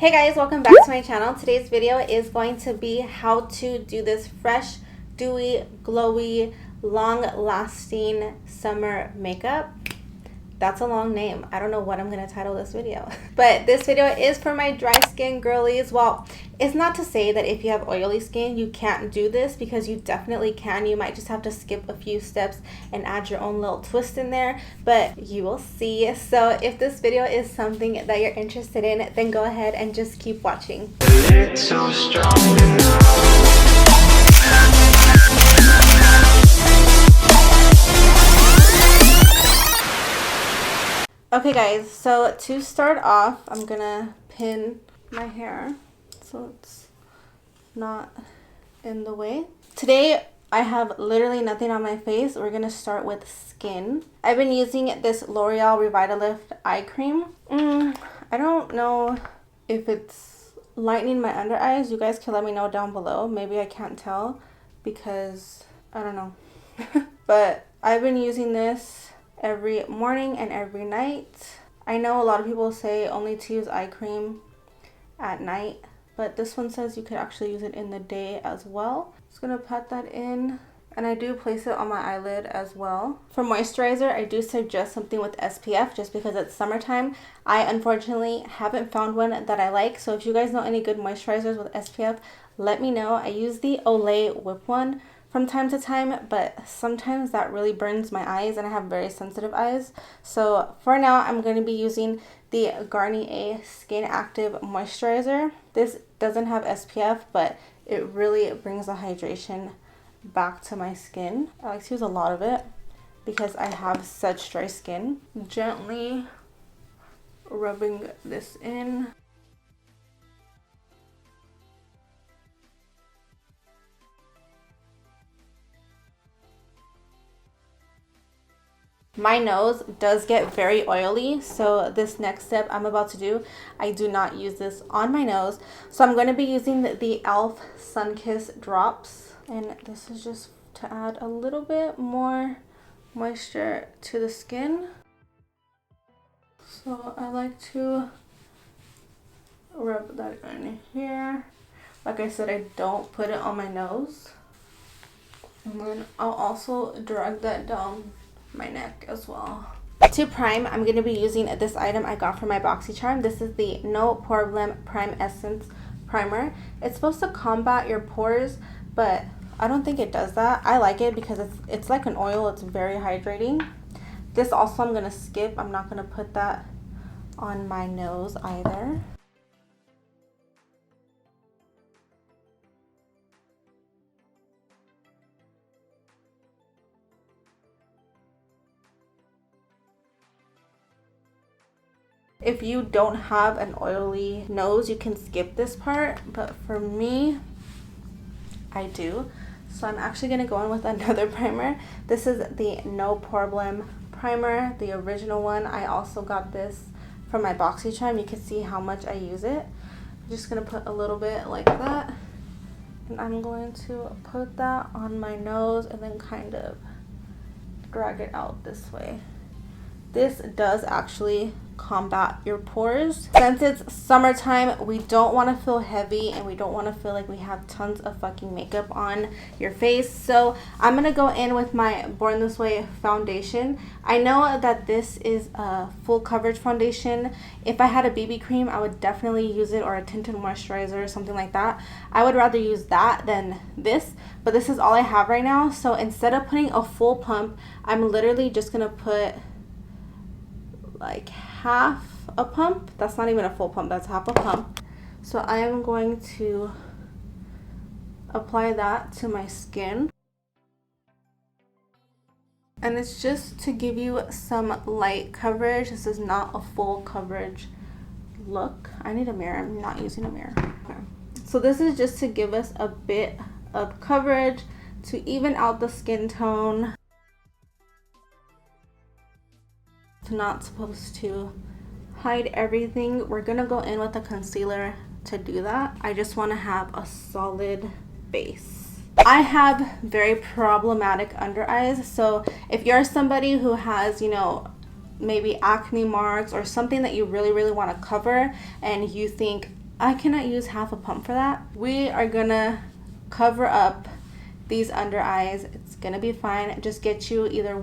Hey guys, welcome back to my channel. Today's video is going to be how to do this fresh, dewy, glowy, long-lasting summer makeup. That's a long name. I don't know what I'm going to title this video. But this video is for my dry skin girlies. Well, it's not to say that if you have oily skin, you can't do this, because you definitely can. You might just have to skip a few steps and add your own little twist in there, but you will see. So if this video is something that you're interested in, then go ahead and just keep watching. Okay guys, so to start off, I'm gonna pin my hair so it's not in the way. Today I have literally nothing on my face. We're gonna start with skin. I've been using this L'Oreal Revitalift eye cream. I don't know if it's lightening my under eyes. You guys can let me know down below. Maybe I can't tell because I don't know. But I've been using this every morning and every night. I know a lot of people say only to use eye cream at night, but this one says you could actually use it in the day as well. Just gonna pat that in, and I do place it on my eyelid as well. For moisturizer, I do suggest something with SPF just because it's summertime. I unfortunately haven't found one that I like, so if you guys know any good moisturizers with SPF, let me know. I use the Olay Whip one from time to time, but sometimes that really burns my eyes and I have very sensitive eyes. So for now, I'm going to be using the Garnier Skin Active Moisturizer. This doesn't have SPF, but it really brings the hydration back to my skin. I like to use a lot of it because I have such dry skin. Gently rubbing this in. My nose does get very oily, so this next step I'm about to do, I do not use this on my nose. So I'm going to be using the e.l.f. Sun-Kiss drops, and this is just to add a little bit more moisture to the skin. So I like to rub that in here. Like I said, I don't put it on my nose. And then I'll also drag that down my neck as well. To prime, I'm going to be using this item I got from my BoxyCharm. This is the No Problem Prime Essence Primer. It's supposed to combat your pores, but I don't think it does that. I like it because it's like an oil. It's very hydrating. This also I'm going to skip. I'm not going to put that on my nose either. If you don't have an oily nose, you can skip this part, but for me, I do. So I'm actually going to go in with another primer. This is the No Problem Primer, the original one. I also got this from my BoxyCharm. You can see how much I use it. I'm just going to put a little bit like that, and I'm going to put that on my nose and then kind of drag it out this way. This does actually combat your pores. Since it's summertime, we don't want to feel heavy and we don't want to feel like we have tons of fucking makeup on your face. So I'm gonna go in with my Born This Way foundation. I know that this is a full coverage foundation. If I had a BB cream, I would definitely use it, or a tinted moisturizer or something like that. I would rather use that than this, but this is all I have right now. So instead of putting a full pump, I'm literally just gonna put like half a pump. That's not even a full pump, that's half a pump. So I am going to apply that to my skin, and it's just to give you some light coverage. This is not a full coverage look. I need a mirror. I'm not using a mirror. Okay. So this is just to give us a bit of coverage to even out the skin tone. It's not supposed to hide everything. We're gonna go in with a concealer to do that. I just want to have a solid base. I have very problematic under eyes, so if you're somebody who has, you know, maybe acne marks or something that you really want to cover, and you think I cannot use half a pump for that. We are gonna cover up these under eyes. It's gonna be fine. Just get you either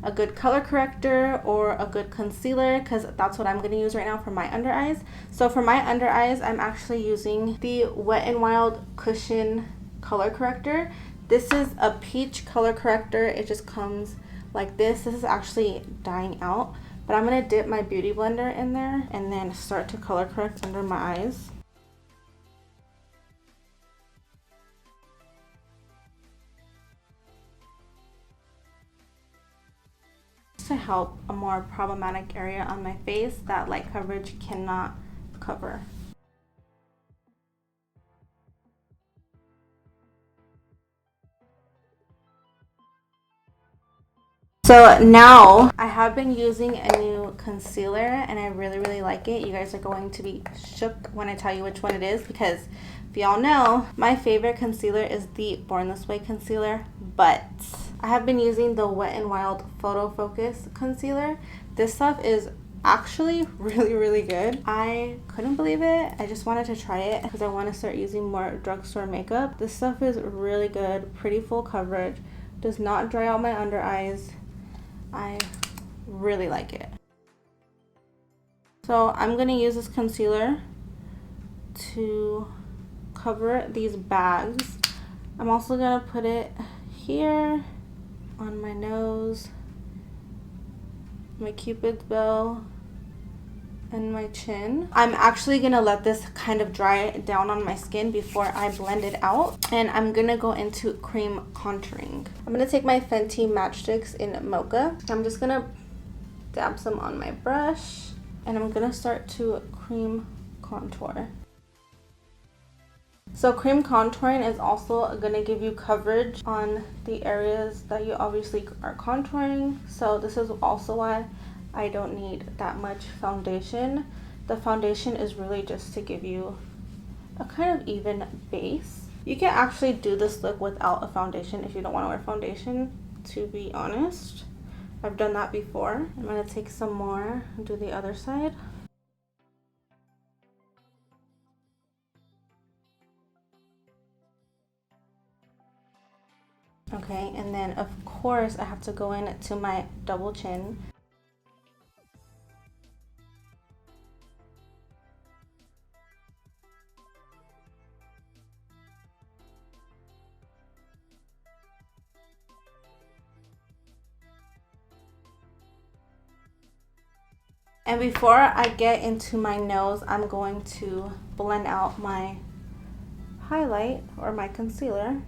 a good color corrector or a good concealer, because that's what I'm gonna use right now for my under eyes. So for my under eyes, I'm actually using the Wet n Wild Cushion color corrector. This is a peach color corrector. It just comes like this. This is actually dying out, but I'm gonna dip my beauty blender in there and then start to color correct under my eyes. To help a more problematic area on my face that light coverage cannot cover. So now I have been using a new concealer and I really like it. You guys are going to be shook when I tell you which one it is, because if y'all know, my favorite concealer is the Born This Way concealer, but I have been using the Wet n Wild Photo Focus concealer. This stuff is actually really good. I couldn't believe it. I just wanted to try it because I want to start using more drugstore makeup. This stuff is really good, pretty full coverage, does not dry out my under eyes. I really like it. So I'm gonna use this concealer to cover these bags. I'm also gonna put it here on my nose, my cupid's bow, and my chin. I'm actually gonna let this kind of dry down on my skin before I blend it out, and I'm gonna go into cream contouring. I'm gonna take my Fenty Matchsticks in Mocha. I'm just gonna dab some on my brush, and I'm gonna start to cream contour. So cream contouring is also gonna give you coverage on the areas that you obviously are contouring. So this is also why I don't need that much foundation. The foundation is really just to give you a kind of even base. You can actually do this look without a foundation if you don't want to wear foundation, to be honest. I've done that before. I'm going to take some more and do the other side. Okay, and then of course I have to go in to my double chin. And before I get into my nose, I'm going to blend out my highlight or my concealer.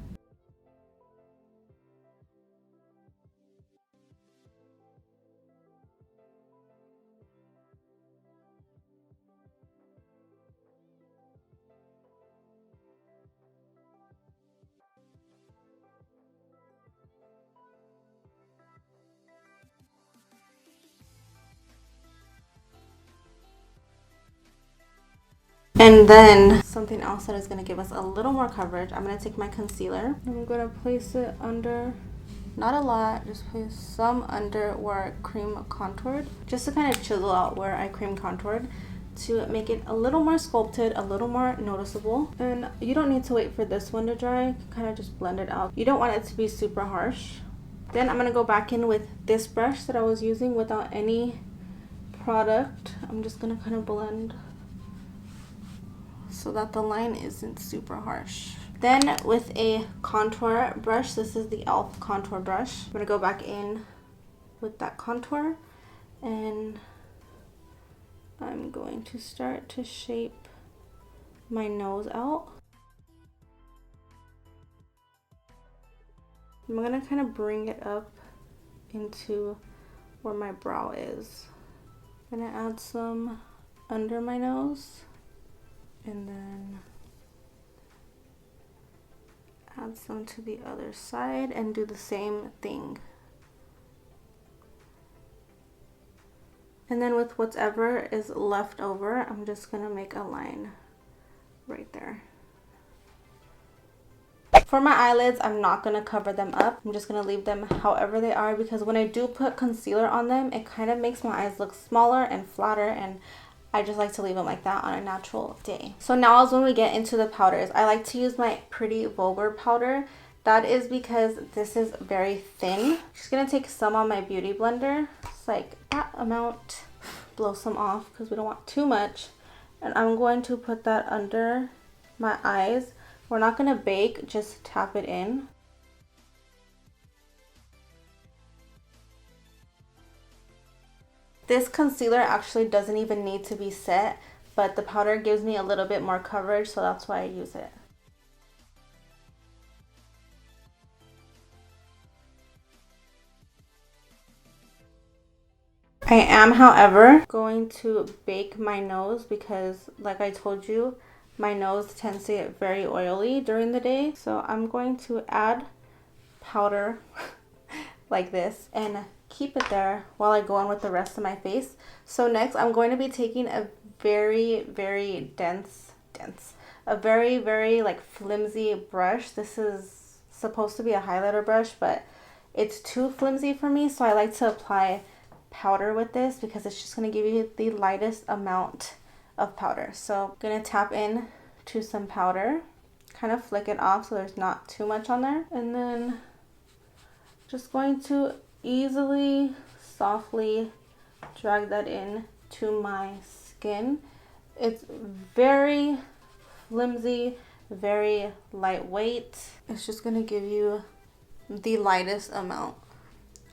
And then something else that is going to give us a little more coverage, I'm going to take my concealer. I'm going to place it under, not a lot, just place some under where I cream contoured, just to kind of chisel out where I cream contoured to make it a little more sculpted, a little more noticeable. And you don't need to wait for this one to dry, kind of just blend it out. You don't want it to be super harsh. Then I'm going to go back in with this brush that I was using without any product. I'm just going to kind of blend so that the line isn't super harsh. Then with a contour brush, this is the e.l.f. contour brush, I'm gonna go back in with that contour and I'm going to start to shape my nose out. I'm gonna kind of bring it up into where my brow is. I'm gonna add some under my nose and then add some to the other side and do the same thing. And then with whatever is left over, I'm just gonna make a line right there. For my eyelids, I'm not gonna cover them up. I'm just gonna leave them however they are, because when I do put concealer on them, it kind of makes my eyes look smaller and flatter, and I just like to leave them like that on a natural day. So now is when we get into the powders. I like to use my Pretty Vulgar powder. That is because this is very thin. I'm just gonna take some on my beauty blender. It's like that amount. Blow some off because we don't want too much. And I'm going to put that under my eyes. We're not gonna bake, just tap it in. This concealer actually doesn't even need to be set, but the powder gives me a little bit more coverage, so that's why I use it. I am, however, going to bake my nose because, like I told you, my nose tends to get very oily during the day. So I'm going to add powder like this and keep it there while I go on with the rest of my face. So next I'm going to be taking a very, very dense, a very, very like flimsy brush. This is supposed to be a highlighter brush, but it's too flimsy for me. So I like to apply powder with this because it's just going to give you the lightest amount of powder. So I'm going to tap in to some powder, kind of flick it off so there's not too much on there, and then just going to easily, softly drag that in to my skin. It's very flimsy, very lightweight. It's just going to give you the lightest amount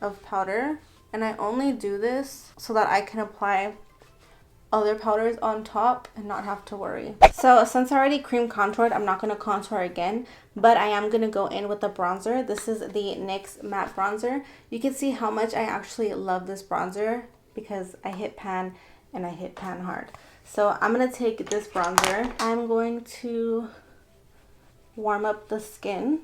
of powder. And I only do this so that I can apply other powders on top and not have to worry. So since I already cream contoured, I'm not going to contour again, but I am going to go in with the bronzer. This is the NYX matte bronzer. You can see how much I actually love this bronzer because I hit pan and I hit pan hard. So I'm going to take this bronzer. I'm going to warm up the skin.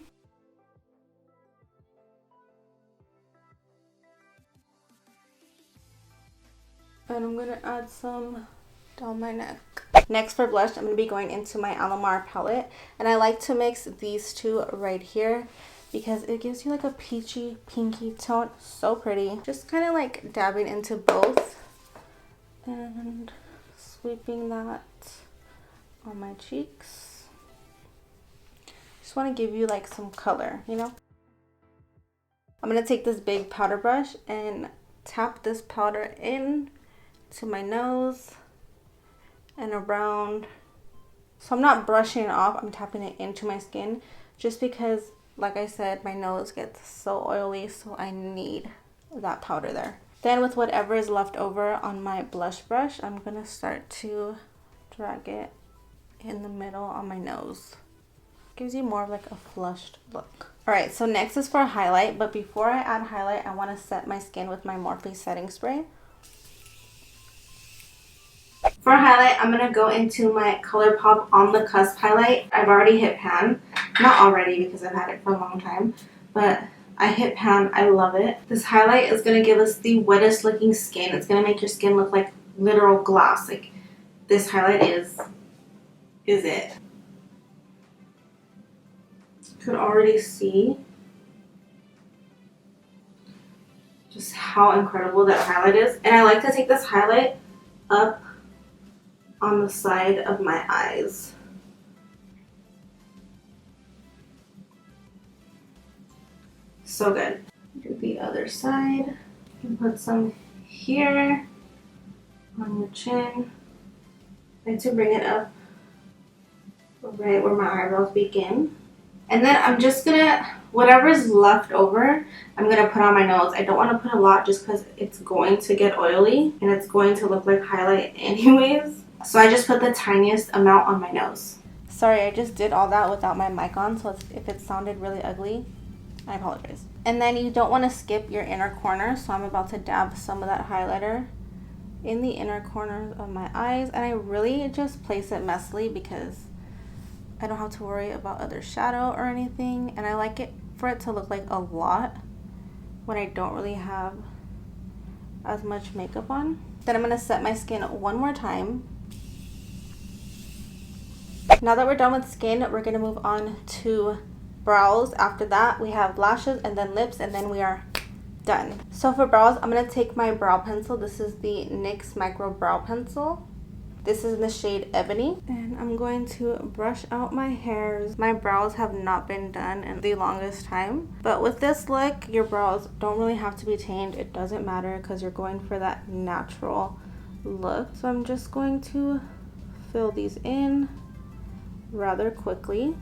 And I'm going to add some down my neck. Next for blush, I'm going to be going into my Alamar palette. And I like to mix these two right here because it gives you like a peachy, pinky tone. So pretty. Just kind of like dabbing into both. And sweeping that on my cheeks. Just want to give you like some color, you know? I'm going to take this big powder brush and tap this powder in to my nose and around. So I'm not brushing it off, I'm tapping it into my skin just because, like I said, my nose gets so oily, so I need that powder there. Then with whatever is left over on my blush brush, I'm gonna start to drag it in the middle on my nose. Gives you more of like a flushed look. Alright, so next is for highlight, but before I add highlight, I want to set my skin with my Morphe setting spray. For highlight, I'm going to go into my ColourPop On The Cusp highlight. I've already hit pan. Not already because I've had it for a long time, but I hit pan. I love it. This highlight is going to give us the wettest looking skin. It's going to make your skin look like literal glass. Like this highlight is it. You could already see just how incredible that highlight is. And I like to take this highlight up on the side of my eyes. So good. Do the other side. You can put some here on your chin. I like to bring it up right where my eyebrows begin. And then I'm just gonna, whatever's left over, I'm gonna put on my nose. I don't want to put a lot just because it's going to get oily and it's going to look like highlight anyways. So I just put the tiniest amount on my nose. Sorry, I just did all that without my mic on, so if it sounded really ugly, I apologize. And then you don't want to skip your inner corner, so I'm about to dab some of that highlighter in the inner corners of my eyes. And I really just place it messily because I don't have to worry about other shadow or anything. And I like it for it to look like a lot when I don't really have as much makeup on. Then I'm going to set my skin one more time. Now that we're done with skin, we're going to move on to brows. After that, we have lashes and then lips, and then we are done. So for brows, I'm going to take my brow pencil. This is the NYX Micro Brow Pencil. This is in the shade Ebony. And I'm going to brush out my hairs. My brows have not been done in the longest time. But with this look, your brows don't really have to be tamed. It doesn't matter because you're going for that natural look. So I'm just going to fill these in rather quickly.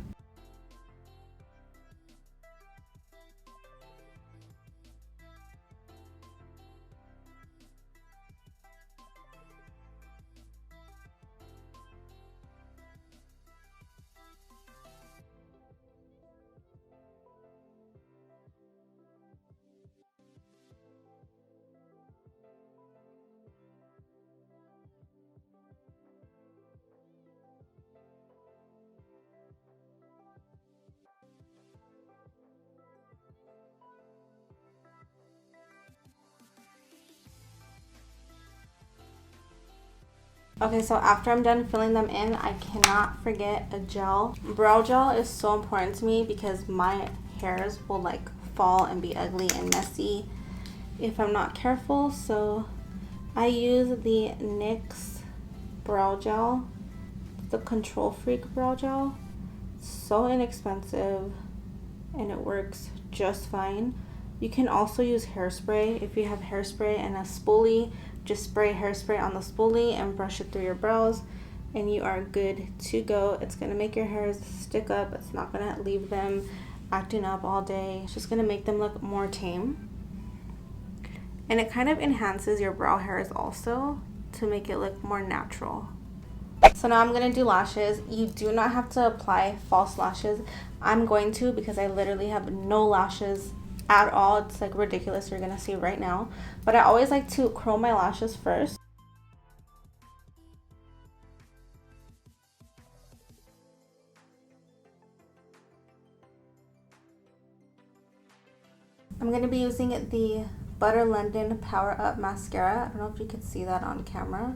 Okay, so after I'm done filling them in, I cannot forget a gel. Brow gel is so important to me because my hairs will like fall and be ugly and messy if I'm not careful. So I use the NYX brow gel, the Control Freak brow gel. It's so inexpensive and it works just fine. You can also use hairspray. If you have hairspray and a spoolie, just spray hairspray on the spoolie and brush it through your brows and you are good to go. It's gonna make your hairs stick up. It's not gonna leave them acting up all day. It's just gonna make them look more tame. And it kind of enhances your brow hairs also to make it look more natural. So now I'm gonna do lashes. You do not have to apply false lashes. I'm going to because I literally have no lashes at all. It's like ridiculous. You're gonna see right now, but I always like to curl my lashes first. I'm gonna be using the Butter London Power Up mascara. I don't know if you can see that on camera.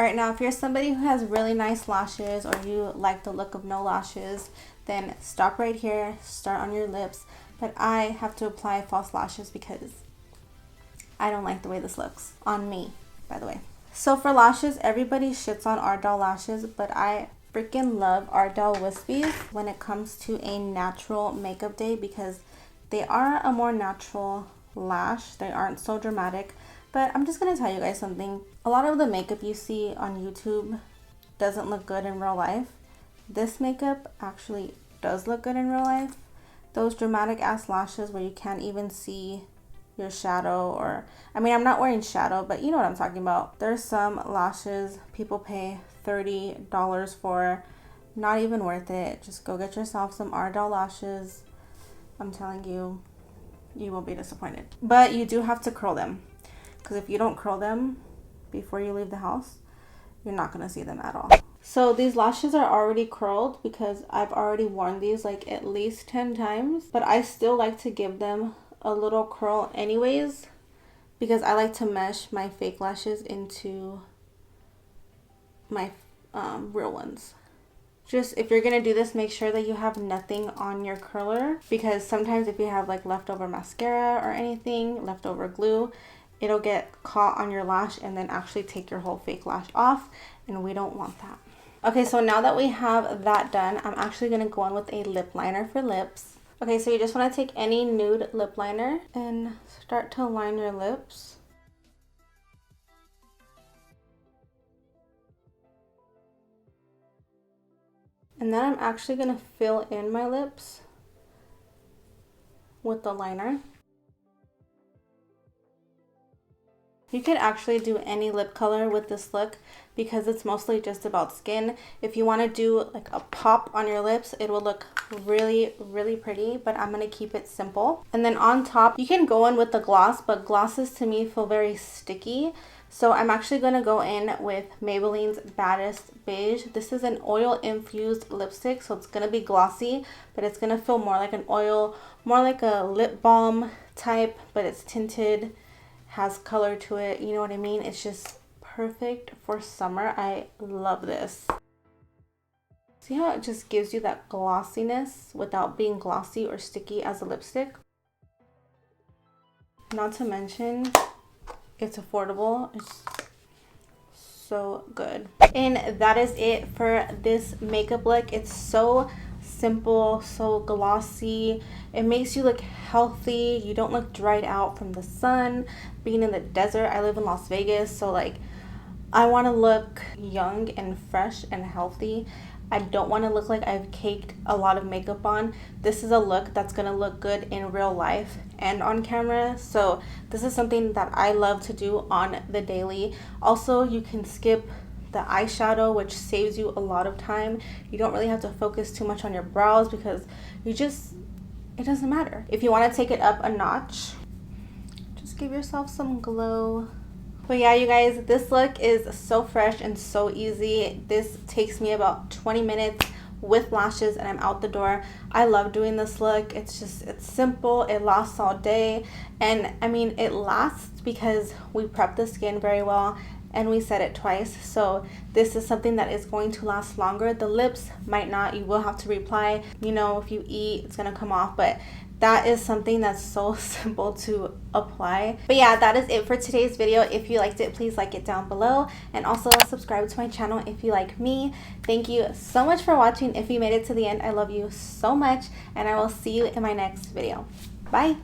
Alright, now if you're somebody who has really nice lashes or you like the look of no lashes, then stop right here, start on your lips. But I have to apply false lashes because I don't like the way this looks on me, by the way. So for lashes, everybody shits on Ardell lashes, but I freaking love Ardell Wispies when it comes to a natural makeup day because they are a more natural lash. They aren't so dramatic. But I'm just going to tell you guys something. A lot of the makeup you see on YouTube doesn't look good in real life. This makeup actually does look good in real life. Those dramatic ass lashes where you can't even see your shadow, or I mean, I'm not wearing shadow, but you know what I'm talking about. There's some lashes people pay $30 for. Not even worth it. Just go get yourself some Ardell lashes. I'm telling you, you will be disappointed. But you do have to curl them. Because if you don't curl them before you leave the house, you're not going to see them at all. So these lashes are already curled because I've already worn these like at least 10 times. But I still like to give them a little curl anyways because I like to mesh my fake lashes into my real ones. Just if you're gonna do this, make sure that you have nothing on your curler because sometimes if you have like leftover mascara or anything, leftover glue, it'll get caught on your lash and then actually take your whole fake lash off, and we don't want that. Okay, so now that we have that done, I'm actually gonna go in with a lip liner for lips. Okay, so you just wanna take any nude lip liner and start to line your lips. And then I'm actually going to fill in my lips with the liner. You could actually do any lip color with this look because it's mostly just about skin. If you want to do like a pop on your lips, it will look really, really pretty, but I'm going to keep it simple. And then on top, you can go in with the gloss, but glosses to me feel very sticky. So I'm actually going to go in with Maybelline's Baddest Beige. This is an oil-infused lipstick, so it's going to be glossy, but it's going to feel more like an oil, more like a lip balm type, but it's tinted, has color to it, you know what I mean? It's just perfect for summer. I love this. See how it just gives you that glossiness without being glossy or sticky as a lipstick? Not to mention, it's affordable. It's so good. And that is it for this makeup look. It's so simple, so glossy. It makes you look healthy. You don't look dried out from the sun. Being in the desert, I live in Las Vegas, so like I want to look young and fresh and healthy. I don't want to look like I've caked a lot of makeup on. This is a look that's going to look good in real life and on camera. So this is something that I love to do on the daily. Also, you can skip the eyeshadow, which saves you a lot of time. You don't really have to focus too much on your brows because it doesn't matter. If you want to take it up a notch, just give yourself some glow. But yeah, you guys, this look is so fresh and so easy. This takes me about 20 minutes with lashes and I'm out the door. I love doing this look. It's simple, it lasts all day, and I mean it lasts because we prep the skin very well and we set it twice. So this is something that is going to last longer. The lips might not. You will have to reapply. You know, if you eat, it's gonna come off, but that is something that's so simple to apply. But yeah, that is it for today's video. If you liked it, please like it down below, and also subscribe to my channel if you like me. Thank you so much for watching. If you made it to the end, I love you so much, and I will see you in my next video. Bye.